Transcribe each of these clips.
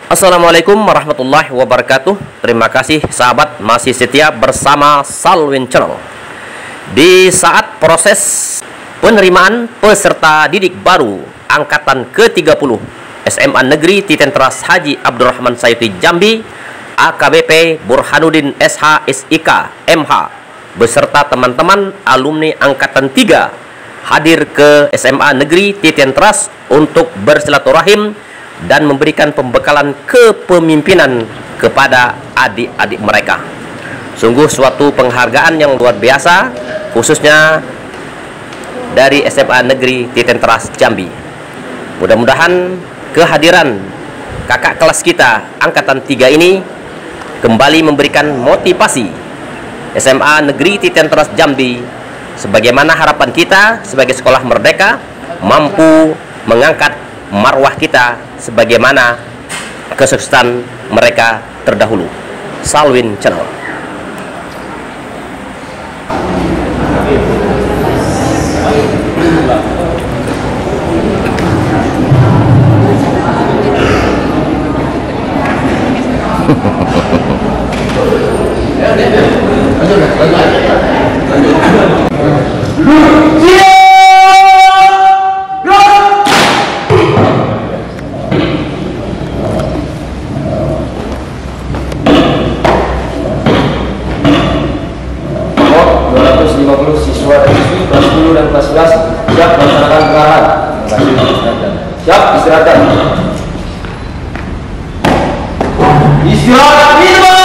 Assalamualaikum warahmatullahi wabarakatuh. Terima kasih sahabat masih setia bersama Salwin Channel. Di saat proses penerimaan peserta didik baru angkatan ke-30 SMA Negeri Titentras Haji Abdurrahman Sayuti Jambi, AKBP Burhanuddin SH SIK MH beserta teman-teman alumni angkatan 3 hadir ke SMA Negeri Titentras untuk bersilaturahim dan memberikan pembekalan kepemimpinan kepada adik-adik mereka. Sungguh suatu penghargaan yang luar biasa, khususnya dari SMA Negeri Titentras Jambi. Mudah-mudahan kehadiran kakak kelas kita angkatan 3 ini kembali memberikan motivasi SMA Negeri Titentras Jambi, sebagaimana harapan kita sebagai sekolah merdeka mampu mengangkat marwah kita sebagaimana kesuksesan mereka terdahulu. Salwin Channel. Siswa dan siswi kelas 10 dan kelas 11 siap melaksanakan pengarahan. Siap istirahat. Istirahat minum.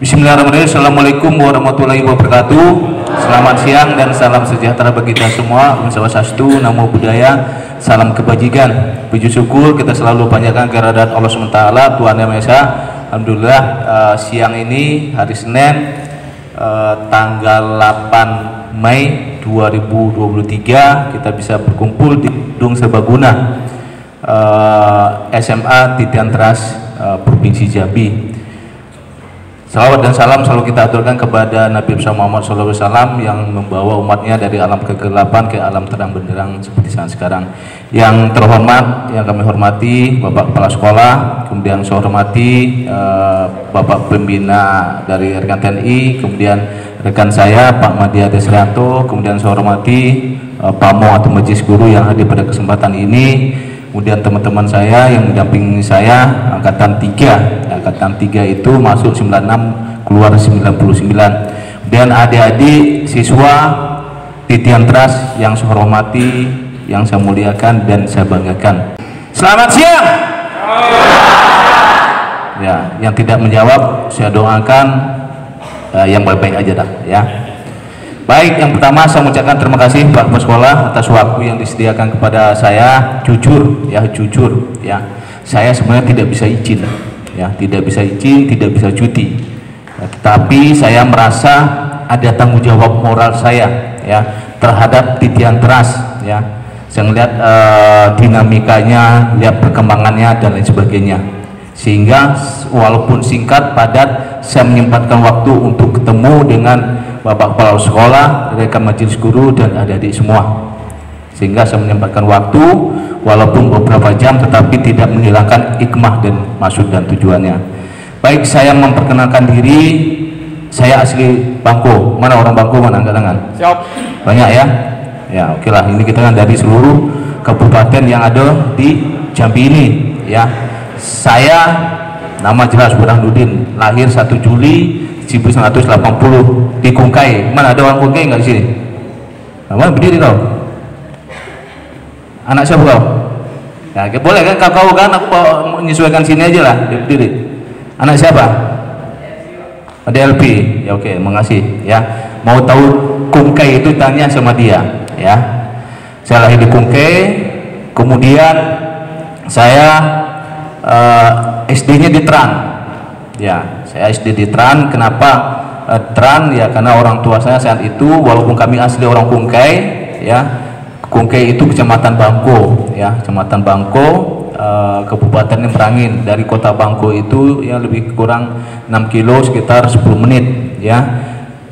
Bismillahirrahmanirrahim. Assalamualaikum warahmatullahi wabarakatuh. Selamat siang dan salam sejahtera bagi kita semua. Om Swastiastu, Namo Buddhaya, salam kebajikan. Puji syukur kita selalu panjatkan kehadirat Allah SWT, Tuhan Yang Maha Esa. Alhamdulillah, siang ini hari Senin tanggal 8 Mei 2023 kita bisa berkumpul di Gedung Serbaguna SMA Titentras Provinsi Jambi. Salawat dan salam selalu kita aturkan kepada Nabi Muhammad SAW yang membawa umatnya dari alam kegelapan ke alam terang benderang seperti saat sekarang. Yang terhormat, yang kami hormati Bapak Kepala Sekolah, kemudian saya hormati Bapak Pembina dari rekan TNI, kemudian rekan saya Pak Madya Desrianto, kemudian saya hormati PAMO atau Majelis Guru yang hadir pada kesempatan ini. Kemudian teman-teman saya yang mendampingi saya angkatan 3. Angkatan 3 itu masuk 96, keluar 99. Dan adik-adik siswa Titentras yang saya hormati, yang saya muliakan dan saya banggakan. Selamat siang. Ya, yang tidak menjawab saya doakan yang baik-baik aja dah ya. Baik, yang pertama saya mengucapkan terima kasih Pak Kepala Sekolah atas waktu yang disediakan kepada saya. Jujur ya. Saya sebenarnya tidak bisa izin ya, tidak bisa cuti. Ya, tetapi saya merasa ada tanggung jawab moral saya ya terhadap Titentras ya. Saya melihat dinamikanya, lihat perkembangannya dan lain sebagainya. Sehingga walaupun singkat padat saya menyempatkan waktu untuk ketemu dengan Bapak Kepala Sekolah, rekan Majelis Guru dan adik-adik semua. Sehingga saya menyempatkan waktu walaupun beberapa jam tetapi tidak menghilangkan hikmah dan maksud dan tujuannya. Baik, saya memperkenalkan diri. Saya asli Bangko. Mana orang Bangko, mana angkat tangan? Siap. Banyak ya? Ya, oke lah. Ini kita kan dari seluruh kabupaten yang ada di Jambi ini ya. Saya nama jelas Burhanuddin, lahir 1 Juli 1980 di Kungkai. Mana ada orang Kungkai nggak di sini? Mana berdiri kau? Anak siapa kau? Ya, boleh kan kau kan? Aku mau menyesuaikan sini aja lah. Dia berdiri. Anak siapa? Ada LP. Ya oke, makasih ya. Mau tahu Kungkai itu tanya sama dia ya. Saya lahir di Kungkai, kemudian saya SD-nya di Tran. Ya, saya SD di Tran. Kenapa Tran? Ya karena orang tua saya saat itu walaupun kami asli orang Kungkai ya, Kungkai itu kecamatan Bangko ya, kecamatan Bangko, Kabupaten Merangin. Dari kota Bangko itu ya lebih kurang 6 kilo sekitar 10 menit ya.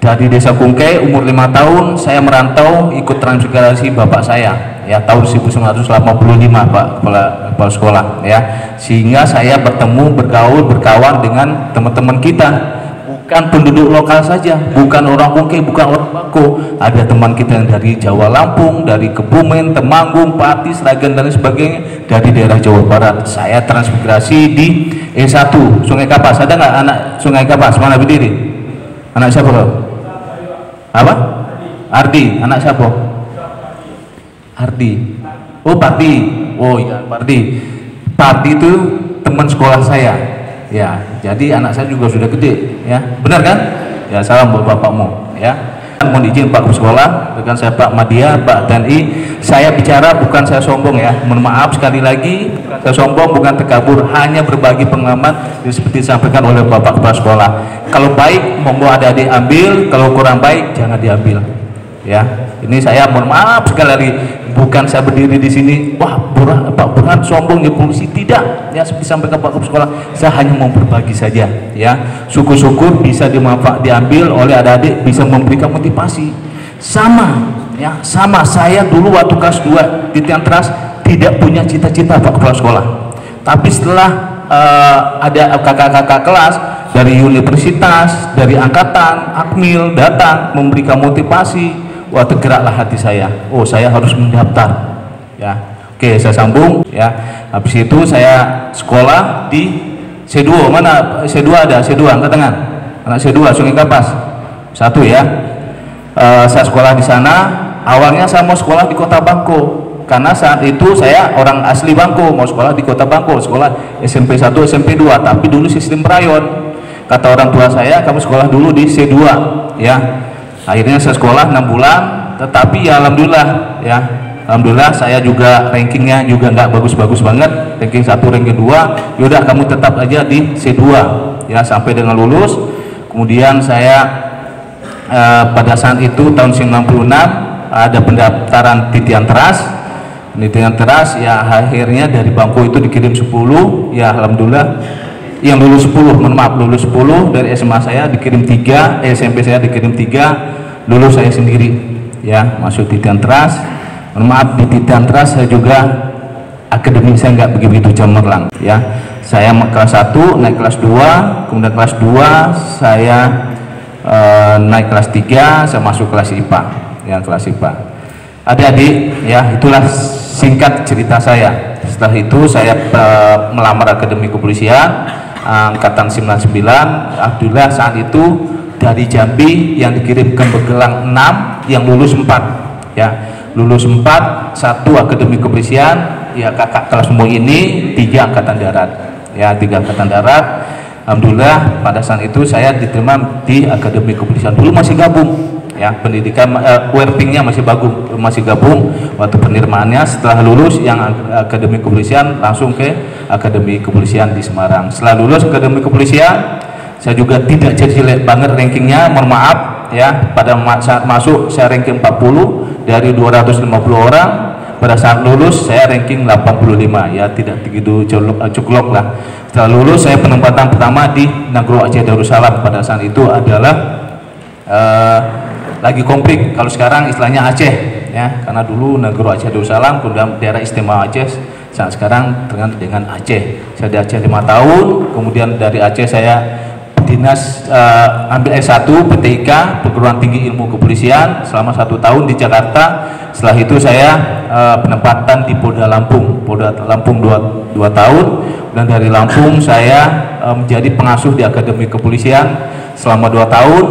Dari Desa Kungkei, umur 5 tahun saya merantau ikut transmigrasi bapak saya, ya, tahun 1985 Pak kepala sekolah, ya, sehingga saya bertemu, bergaul, berkawan dengan teman-teman kita, bukan penduduk lokal saja, bukan orang Kungkei, bukan orang Bako, ada teman kita yang dari Jawa, Lampung, dari Kebumen, Temanggung, Pati, Sragen dan sebagainya, dari daerah Jawa Barat. Saya transmigrasi di E1 Sungai Kapas. Ada nggak anak Sungai Kapas? Mana berdiri? Anak siapa kau? Apa? Ardi. Anak siapa? Ardi. Oh, Pardi. Oh iya, Pardi. Pardi itu teman sekolah saya. Ya, jadi anak saya juga sudah gede, ya. Benar kan? Ya, salam buat bapakmu, ya. Mohon izin Pak Kepala Sekolah, dengan saya Pak Madia, Pak TNI. Saya bicara bukan saya sombong, ya. Mohon maaf sekali lagi, bukan saya sombong, bukan terkabur, hanya berbagi pengalaman seperti disampaikan oleh Bapak Kepala Sekolah. Kalau baik, monggo adik-adik ambil, kalau kurang baik jangan diambil. Ya, ini saya mohon maaf sekali lagi, bukan saya berdiri di sini, wah Pak Burhan sombong ya polisi, tidak, ya seperti disampaikan Pak Kepala Sekolah, saya hanya mau berbagi saja, ya. Syukur-syukur bisa diambil oleh adik-adik, bisa memberikan motivasi. Sama, ya, sama saya dulu waktu kelas 2 di Tiantras tidak punya cita-cita Pak Kepala Sekolah, tapi setelah ada kakak-kakak kelas dari universitas, dari angkatan, akmil datang memberikan motivasi. Wah, tergeraklah hati saya. Oh, saya harus mendaftar. Ya, oke, saya sambung. Ya, habis itu saya sekolah di C2. Mana C2 ada? C2 angkat tangan. Anak C2 Sungai Kapas. 1 ya. Saya sekolah di sana. Awalnya saya mau sekolah di Kota Bangko, karena saat itu saya orang asli Bangko, mau sekolah di Kota Bangko, sekolah SMP 1, SMP 2. Tapi dulu sistem rayon. Kata orang tua saya, kamu sekolah dulu di C2, ya. Akhirnya saya sekolah 6 bulan, tetapi ya alhamdulillah, ya, alhamdulillah saya juga rankingnya juga nggak bagus-bagus banget, ranking 1, ranking 2. Yaudah kamu tetap aja di C2, ya, sampai dengan lulus. Kemudian saya pada saat itu tahun 96 ada pendaftaran di Tiantras. Di Tiantras, ya, akhirnya dari Bangko itu dikirim 10, ya alhamdulillah. Yang lulus 10, mohon maaf, lulus 10, dari SMA saya dikirim 3, SMP saya dikirim 3, lulus saya sendiri, ya, masuk di Tiantras. Mohon maaf, di Tiantras saya juga akademik saya nggak begitu cemerlang, ya. Saya kelas 1 naik kelas 2, kemudian kelas 2 saya naik kelas 3, saya masuk kelas IPA, ya, kelas IPA. Adik-adik, ya, itulah singkat cerita saya. Setelah itu saya melamar Akademi Kepolisian angkatan 99. Alhamdulillah saat itu dari Jambi yang dikirimkan bergelang 6, yang lulus 4, ya, lulus 4, 1 Akademi Kepolisian, ya, kakak kelasmu ini 3 angkatan darat, ya, 3 angkatan darat. Alhamdulillah pada saat itu saya diterima di Akademi Kepolisian. Dulu masih gabung, ya, pendidikan WRP-nya masih gabung waktu penerimaannya. Setelah lulus yang Akademi Kepolisian langsung ke Akademi Kepolisian di Semarang. Setelah lulus Akademi Kepolisian saya juga tidak jelek banget rankingnya, mohon maaf, ya. Pada saat masuk saya ranking 40 dari 250 orang. Pada saat lulus saya ranking 85, ya, tidak begitu cukup lah. Setelah lulus saya penempatan pertama di Nagro Aceh Darussalam. Pada saat itu adalah lagi konflik, kalau sekarang istilahnya Aceh, ya, karena dulu Nagro Aceh Darussalam, kemudian daerah istimewa Aceh, saat sekarang dengan Aceh. Saya di Aceh 5 tahun, kemudian dari Aceh saya dinas ambil S1 PTIK, Perguruan Tinggi Ilmu Kepolisian, selama 1 tahun di Jakarta. Setelah itu saya penempatan di Polda Lampung 2 tahun, dan dari Lampung saya menjadi pengasuh di Akademi Kepolisian selama 2 tahun.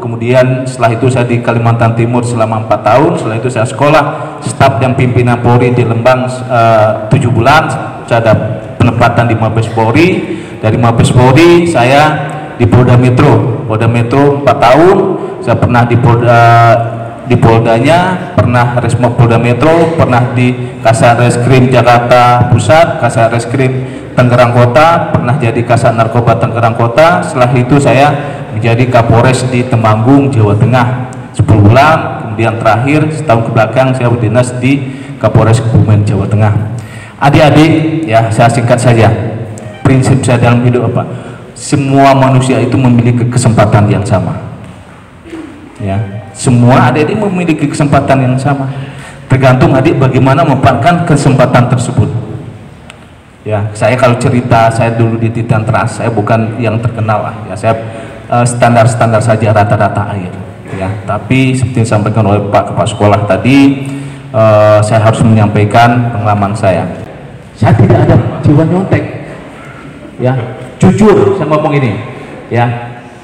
Kemudian setelah itu saya di Kalimantan Timur selama 4 tahun. Setelah itu saya sekolah staf dan pimpinan Polri di Lembang 7 bulan. Saya ada penempatan di Mabes Polri. Dari Mabes Polri saya di Polda Metro 4 tahun. Saya pernah di Poldanya, pernah Resmob Polda Metro, pernah di Kasat Reskrim Jakarta Pusat, Kasat Reskrim Tangerang Kota, pernah jadi Kasat Narkoba Tangerang Kota. Setelah itu saya menjadi Kapolres di Temanggung, Jawa Tengah 10 bulan. Kemudian terakhir setahun kebelakang saya berdinas di Kapolres Kebumen, Jawa Tengah. Adik-adik, ya, saya singkat saja. Prinsip saya dalam hidup apa? Semua manusia itu memiliki kesempatan yang sama. Ya, semua adik-adik memiliki kesempatan yang sama. Tergantung adik bagaimana memanfaatkan kesempatan tersebut. Ya, saya kalau cerita saya dulu di Titian Trust, saya bukan yang terkenal lah. Ya, saya standar-standar saja, rata-rata air. Ya, tapi seperti yang disampaikan oleh Pak Kepala Sekolah tadi, saya harus menyampaikan pengalaman saya. Saya tidak ada jiwa nyontek. Ya, jujur saya ngomong ini. Ya,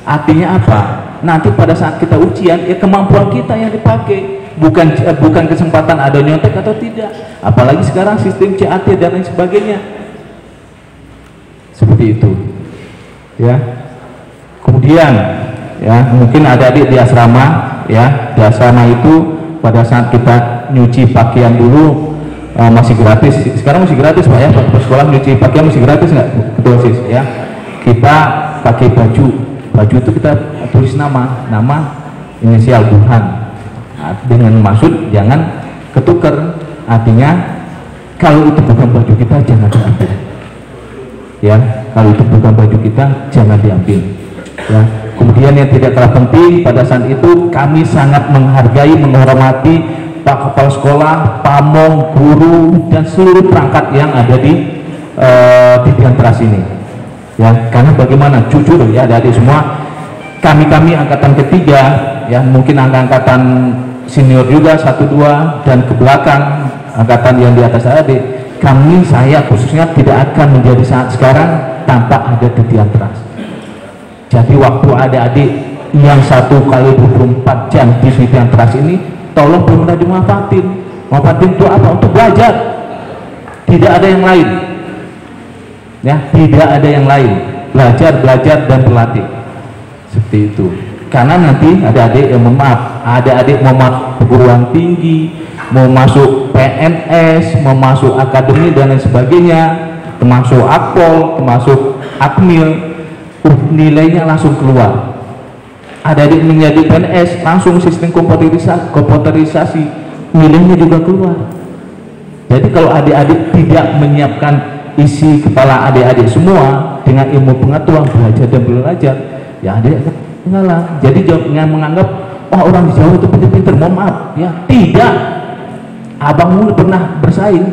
artinya apa? Nanti pada saat kita ujian, ya kemampuan kita yang dipakai, bukan kesempatan ada nyontek atau tidak. Apalagi sekarang sistem CAT dan lain sebagainya. Seperti itu. Ya. Kemudian, ya mungkin ada adik di asrama, ya di asrama itu pada saat kita nyuci pakaian dulu masih gratis. Sekarang masih gratis Pak ya, sekolah nyuci pakaian masih gratis nggak? Betul sih ya. Kita pakai baju itu kita tulis nama inisial Burhan. Nah, dengan maksud jangan ketukar, artinya kalau itu bukan baju kita jangan diambil. Ya, kalau itu bukan baju kita jangan diambil. Ya. Kemudian yang tidak kalah penting, pada saat itu kami sangat menghargai, menghormati Pak Kepala Sekolah, pamong, guru, dan seluruh perangkat yang ada di Titian Trust ini. Ya, karena bagaimana? Jujur ya adik-adik semua, kami angkatan ketiga, ya mungkin angkatan senior juga 1-2 dan ke belakang angkatan yang di atas adik, saya khususnya tidak akan menjadi saat sekarang tanpa ada Titian Trust. Jadi waktu adik-adik yang 1 kali 24 jam di Titian Trust ini, tolong benar-benar dimanfaatin. Manfaatin itu apa? Untuk belajar. Tidak ada yang lain. Ya, tidak ada yang lain. Belajar dan berlatih. Seperti itu. Karena nanti adik-adik yang adik-adik mau masuk perguruan tinggi, mau masuk PNS, mau masuk akademi dan lain sebagainya, termasuk Akpol, termasuk Akmil, nilainya langsung keluar. Adik-adik menjadi PNS langsung sistem komputerisasi, nilainya juga keluar. Jadi kalau adik-adik tidak menyiapkan isi kepala adik-adik semua dengan ilmu pengetahuan belajar dan belajar, ya adik ngalah. Jadi jangan menganggap orang di Jawa itu pintar-pintar. Mohon maaf ya, tidak. Abangmu pernah bersaing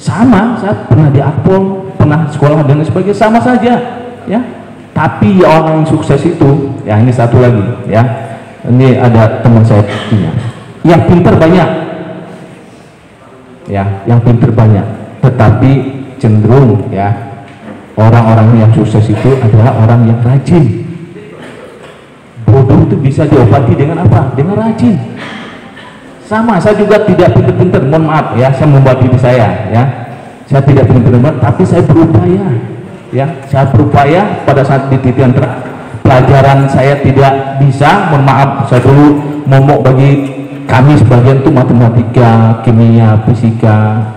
sama, saya pernah di Akpol, pernah sekolah dan sebagainya, sama saja ya. Tapi ya orang yang sukses itu, ya ini satu lagi ya, ini ada teman saya punya yang pintar banyak ya, yang pintar banyak, tetapi cenderung ya orang-orang yang sukses itu adalah orang yang rajin. Bodoh itu bisa diobati dengan apa? Dengan rajin. Sama, saya juga tidak pintar-pintar, mohon maaf ya, saya membuat diri saya ya, saya tidak pintar-pintar, tapi saya berupaya ya, saya berupaya. Pada saat di Titian Trust pelajaran saya tidak bisa, mohon maaf, saya dulu momok bagi kami sebagian itu matematika, kimia, fisika.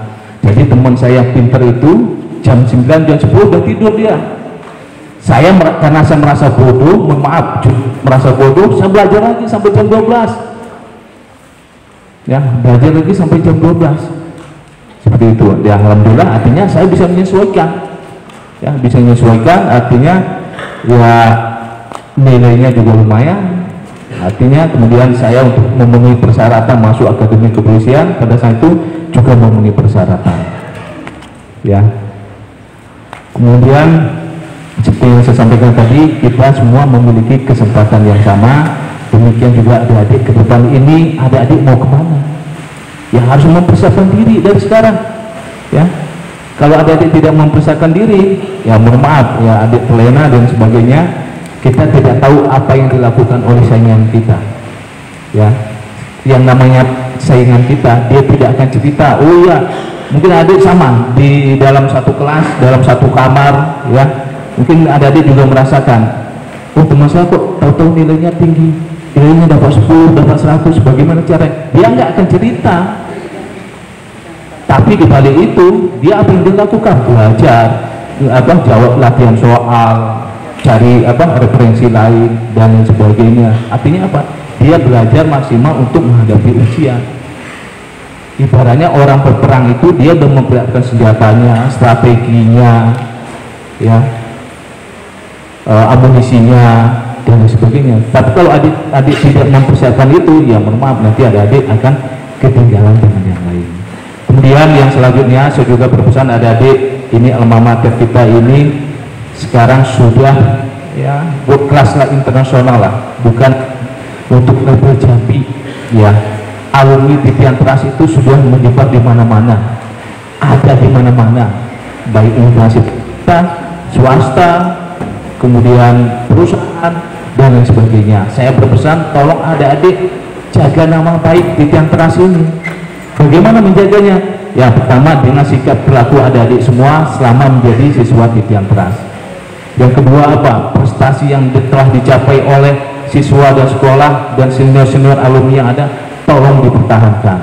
Jadi teman saya yang pintar itu jam 9, jam 10 udah tidur dia. Saya karena saya merasa bodoh, mohon maaf, merasa bodoh, saya belajar lagi sampai jam 12 ya, belajar lagi sampai jam 12 seperti itu ya. Alhamdulillah, artinya saya bisa menyesuaikan ya, bisa menyesuaikan, artinya ya nilainya juga lumayan, artinya kemudian saya untuk memenuhi persyaratan masuk akademi kepolisian pada saat itu juga memenuhi persyaratan ya. Kemudian seperti yang saya sampaikan tadi, kita semua memiliki kesempatan yang sama. Demikian juga adik-adik ke depan ini, adik-adik mau kemana? Ya harus mempersiapkan diri dari sekarang ya. Kalau adik-adik tidak mempersiapkan diri, ya mohon maaf ya, adik pelena dan sebagainya, kita tidak tahu apa yang dilakukan oleh saingan kita ya. Yang namanya saingan kita, dia tidak akan cerita, oh ya mungkin adik sama di dalam satu kelas, dalam satu kamar ya, mungkin adik-adik juga merasakan, oh teman saya kok tahu-tahu nilainya tinggi, nilainya dapat 10, dapat 100, bagaimana caranya? Dia nggak akan cerita. Tapi di balik itu dia apa yang dia lakukan? Belajar, jawab latihan soal, cari referensi lain dan sebagainya. Artinya apa? Dia belajar maksimal untuk menghadapi ujian. Ibaratnya orang berperang itu dia sudah memperlihatkan senjatanya, strateginya, ya, amunisinya, dan sebagainya. Tapi kalau adik-adik tidak mempersiapkan itu, ya mohon maaf, nanti adik-adik akan ketinggalan dengan yang lain. Kemudian yang selanjutnya saya juga berpesan adik-adik, ini alma mater kita ini sekarang sudah ya world class lah, internasional lah, bukan untuk level Jambi ya. Alumni titian teras itu sudah menyebar di mana-mana, ada di mana-mana, baik universitas, swasta, kemudian perusahaan dan lain sebagainya. Saya berpesan tolong adik-adik jaga nama baik titian teras ini. Bagaimana menjaganya? Yang pertama dengan sikap perilaku adik-adik semua selama menjadi siswa titian teras. Yang kedua apa? Prestasi yang telah dicapai oleh siswa dan sekolah dan senior-senior alumni yang ada, tolong dipertahankan.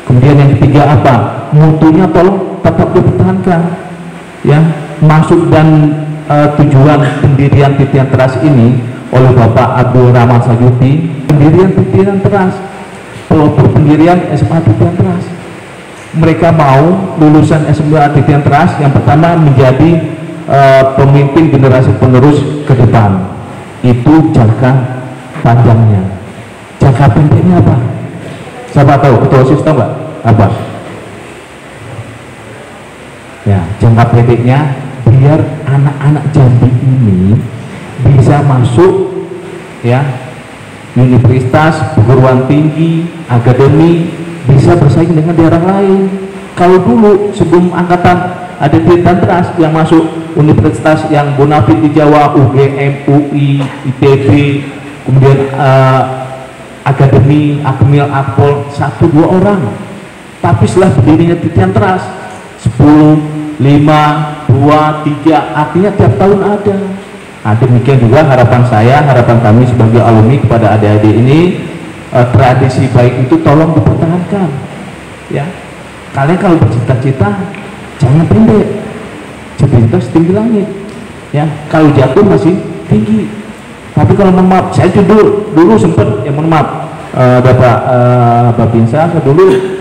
Kemudian yang ketiga apa? Mutunya tolong tetap dipertahankan. Ya, maksud dan tujuan pendirian titian teras ini oleh Bapak Abdul Rahman Sayuti, pendirian titian teras, pendirian SMA titian teras. Mereka mau lulusan SMA titian teras yang pertama menjadi pemimpin generasi penerus ke depan. Itu jangka panjangnya. Jangka pendeknya apa? Siapa tahu? Ketua OSIS tahu nggak? Apa? Ya, jangka pendeknya biar anak-anak Jambi ini bisa masuk ya universitas, perguruan tinggi, akademi, bisa bersaing dengan daerah lain. Kalau dulu sebelum angkatan ada titian teras yang masuk universitas yang bonafit di Jawa, UGM, UI, ITB, kemudian akademi, Akmil, Akpol, 1-2 orang. Tapi setelah berdirinya titian teras 10, 5, 2, 3, artinya tiap tahun ada. Nah, demikian juga harapan saya, harapan kami sebagai alumni kepada adik-adik ini, tradisi baik itu tolong dipertahankan ya. Kalian kalau bercita-cita jangan pendek, cita-cita setinggi langit ya. Kalau jatuh masih tinggi. Tapi kalau mohon maaf, saya dulu sempat ya mohon maaf, Bapak Binsa, saya dulu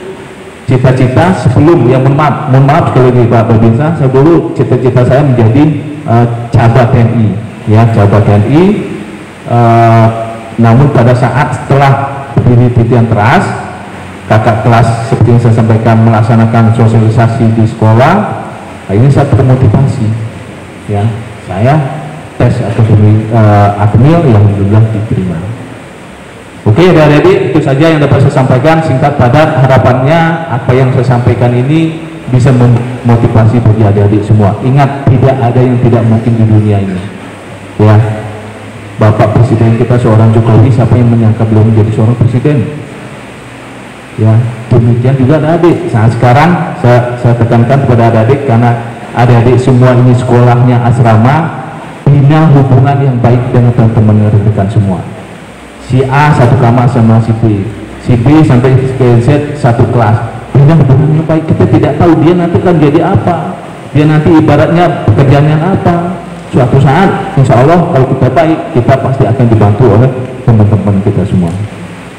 cita-cita sebelum, ya mohon maaf sekali lagi Pak Babinsa, saya dulu cita-cita saya menjadi camat TNI ya, camat TNI. Namun pada saat setelah berdiri titian teras, kakak kelas seperti yang saya sampaikan melaksanakan sosialisasi di sekolah, nah ini saya termotivasi ya, saya tes akademi Akmil yang sudah diterima. Oke, adik-adik, itu saja yang dapat saya sampaikan singkat padat. Harapannya apa yang saya sampaikan ini bisa memotivasi bagi adik-adik semua. Ingat, tidak ada yang tidak mungkin di dunia ini ya. Bapak Presiden kita seorang Jokowi, siapa yang menyangka belum menjadi seorang presiden ya. Demikian juga adik-adik. Saat sekarang saya tekankan kepada adik-adik, karena adik-adik semua ini sekolahnya asrama, bina hubungan yang baik dengan teman-teman rekan semua. Si A satu kamar sama si B, si B sampai ke Z satu kelas, bina hubungan yang baik. Kita tidak tahu dia nanti kan jadi apa, dia nanti ibaratnya pekerjaannya apa. Suatu saat insya Allah kalau kita baik, kita pasti akan dibantu oleh teman-teman kita semua.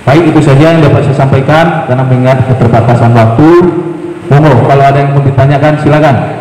Baik, itu saja yang dapat saya sampaikan karena mengingat keterbatasan waktu. Monggo kalau ada yang mau ditanyakan silakan.